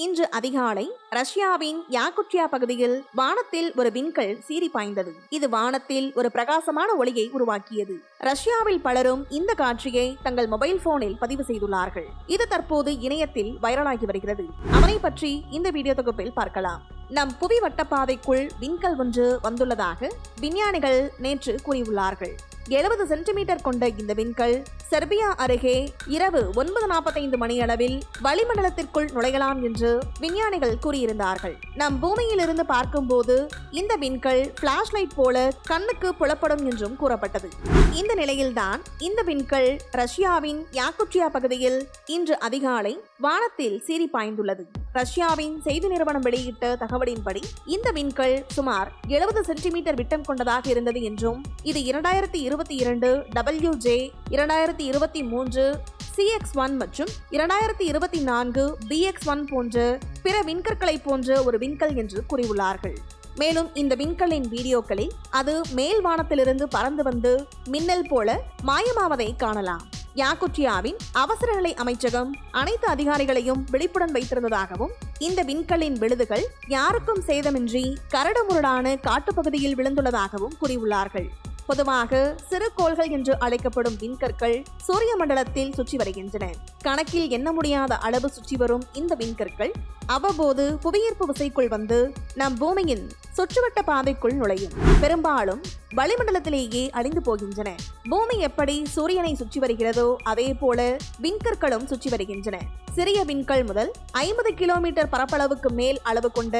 இன்று அதிகாலை ரஷ்யாவின் யாக்குட்சியா பகுதியில் வானத்தில் ஒரு விண்கல் சீறி பாய்ந்தது. இது வானத்தில் ஒரு பிரகாசமான ஒளியை உருவாக்கியது. ரஷ்யாவில் பலரும் இந்த காட்சியை தங்கள் மொபைல் போனில் பதிவு செய்துள்ளார்கள். இது தற்போது இணையத்தில் வைரலாகி வருகிறது. அவனை பற்றி இந்த வீடியோ தொகுப்பில் பார்க்கலாம். நம் புவி வட்டப்பாதைக்குள் விண்கல் ஒன்று வந்துள்ளதாக விஞ்ஞானிகள் நேற்று கூறியுள்ளார்கள். 70 சென்டிமீட்டர் கொண்ட இந்த விண்கல் செர்பியா அருகே இரவு 9:45 மணியளவில் வளிமண்டலத்திற்குள் நுழையலாம் என்று விஞ்ஞானிகள் கூறியிருந்தார்கள். நம் பூமியிலிருந்து பார்க்கும்போது இந்த விண்கல் பிளாஷ் லைட் போல கண்ணுக்கு புலப்படும் என்றும் கூறப்பட்டது. இந்த நிலையில்தான் இந்த விண்கல் ரஷ்யாவின் யாக்குட்சியா பகுதியில் இன்று அதிகாலை வானத்தில் சீறி பாய்ந்துள்ளது. ரஷ்யாவின் செய்தி நிறுவனம் வெளியிட்ட தகவலின்படி இந்த விண்கல் சுமார் 70 சென்டிமீட்டர் விட்டம் கொண்டதாக இருந்தது என்றும் இது 2022 WJ 2023 CX1 மற்றும் 2024 BX1 போன்ற பிற விண்கற்களை போன்ற ஒரு விண்கல் என்று கூறியுள்ளார்கள். மேலும் இந்த விண்கல்லின் வீடியோக்களில் அது மேல் வானத்திலிருந்து பறந்து வந்து மின்னல் போல மாயமாவதை காணலாம். யாக்குட்சியாவின் அவசர நிலை அமைச்சகம் அனைத்து அதிகாரிகளையும் விழிப்புடன் வைத்திருந்ததாகவும் இந்த விண்கல்லின் விழுதுகள் யாருக்கும் சேதமின்றி கரடுமுரடான காட்டுப்பகுதியில் விழுந்துள்ளதாகவும் கூறியுள்ளார்கள். பொதுவாக சிறு கோள்கள் என்று அழைக்கப்படும் விண்கற்கள் சூரிய மண்டலத்தில் சுற்றி வருகின்றன. கணக்கில் எண்ண முடியாத அளவு சுற்றி வரும் இந்த விண்கற்கள் அவ்வப்போது புவியீர்ப்பு விசைக்குள் வந்து நம் பூமியின் சுற்றுவட்ட பாதைக்குள் நுழையும். பெரும்பாலும் வளிமண்டலத்திலேயே அழிந்து போகின்றன. பூமி எப்படி சூரியனை சுற்றி வருகிறதோ அதே போல விண்கற்களும் சுற்றி வருகின்றன. சிறிய விண்கல் முதல் 50 கிலோமீட்டர் பரப்பளவுக்கு மேல் அளவு கொண்ட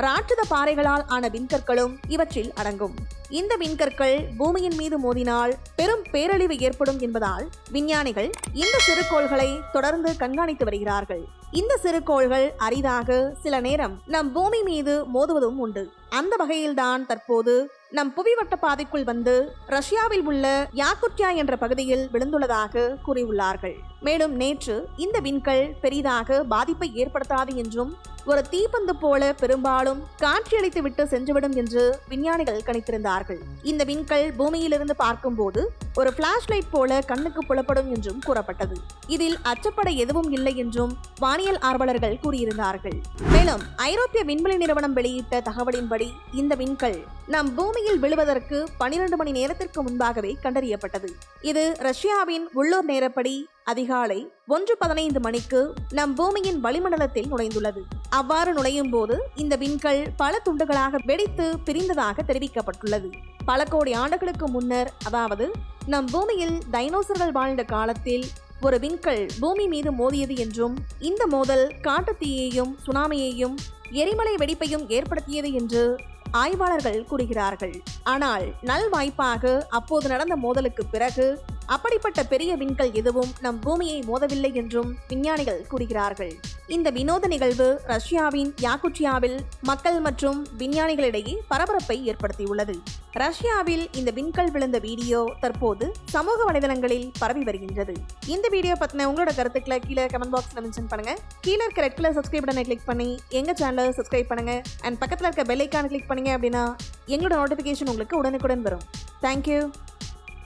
ராட்சத பாறைகளால் ஆன விண்கற்களும் இவற்றில் அடங்கும். இந்த விண்கற்கள் பூமியின் மீது மோதினால் பெரும் பேரழிவு ஏற்படும் என்பதால் விஞ்ஞானிகள் இந்த சிறுகோள்களை தொடர்ந்து கண்காணித்து வருகிறார்கள். இந்த சிறுகோள்கள் அரிதாக சில நேரம் நம் பூமி மீது மோதுவதும் உண்டு. அந்த வகையில்தான் தற்போது நம் புவிவட்ட பாதைக்குள் வந்து ரஷ்யாவில் உள்ள யாக்குட்சியா என்ற பகுதியில் விழுந்துள்ளதாக கூறியுள்ளார்கள். மேலும் நேற்று இந்த விண்கல் பெரிதாக பாதிப்பை ஏற்படுத்தாது என்றும் ஒரு தீப்பந்து போல பெரும்பாலும் காட்சியளித்து விட்டு சென்றுவிடும் என்று விஞ்ஞானிகள் கணித்திருந்தார்கள். இந்த விண்கல் பூமியிலிருந்து பார்க்கும்போது ஒரு பிளாஷ் லைட் போல கண்ணுக்கு புலப்படும் என்றும் கூறப்பட்டது. இதில் அச்சப்பட எதுவும் இல்லை என்றும் வானியல் ஆர்வலர்கள் கூறியிருந்தார்கள். மேலும் ஐரோப்பிய விண்வெளி நிறுவனம் வெளியிட்ட தகவலின்படி இந்த விண்கல் நம் பூமியில் விழுவதற்கு 12 மணி நேரத்திற்கு முன்பாகவே கண்டறியப்பட்டது. இது ரஷ்யாவின் உள்ளூர் நேரப்படி அதிகாலை 1:15 மணிக்கு நம் பூமியின் வளிமண்டலத்தில் நுழைந்துள்ளது. அவ்வாறு நுழையும் போது இந்த விண்கல் பல துண்டுகளாக வெடித்து பிரிந்ததாக தெரிவிக்கப்பட்டுள்ளது. பல கோடி ஆண்டுகளுக்கு முன்னர், அதாவது நம் பூமியில் டைனோசர்கள் வாழ்ந்த காலத்தில் ஒரு விண்கல் பூமி மீது மோதியது என்றும் இந்த மோதல் காட்டுத்தீயையும் சுனாமியையும் எரிமலை வெடிப்பையும் ஏற்படுத்தியது என்று ஆய்வாளர்கள் கூறுகிறார்கள். ஆனால் நல்வாய்ப்பாக அப்போது நடந்த மோதலுக்கு பிறகு அப்படிப்பட்ட பெரிய விண்கல் எதுவும் நம் பூமியை மோதவில்லை என்றும் விஞ்ஞானிகள் கூறுகிறார்கள். இந்த வினோத நிகழ்வு ரஷ்யாவின் யாக்குட்சியாவில் மக்கள் மற்றும் விஞ்ஞானிகளிடையே பரபரப்பை ஏற்படுத்தியுள்ளது. ரஷ்யாவில் இந்த விண்கல் விழுந்த வீடியோ தற்போது சமூக வலைதளங்களில் பரவி வருகின்றது. இந்த வீடியோ பத்தின உங்களோட கருத்துக்களை கீழே கமெண்ட் பாக்ஸ்ல மென்ஷன் பண்ணுங்க. கீழே இருக்க ரெட் கலர் சப்ஸ்கிரைப் பட்டனை கிளிக் பண்ணி எங்க சேனலை சப்ஸ்கிரைப் பண்ணுங்க. அண்ட் பக்கத்துல இருக்க பெல் ஐகானை கிளிக் பண்ணீங்க அப்படின்னா எங்களோட நோட்டிபிகேஷன் உங்களுக்கு உடனுக்குடன் வரும். தேங்க்யூ.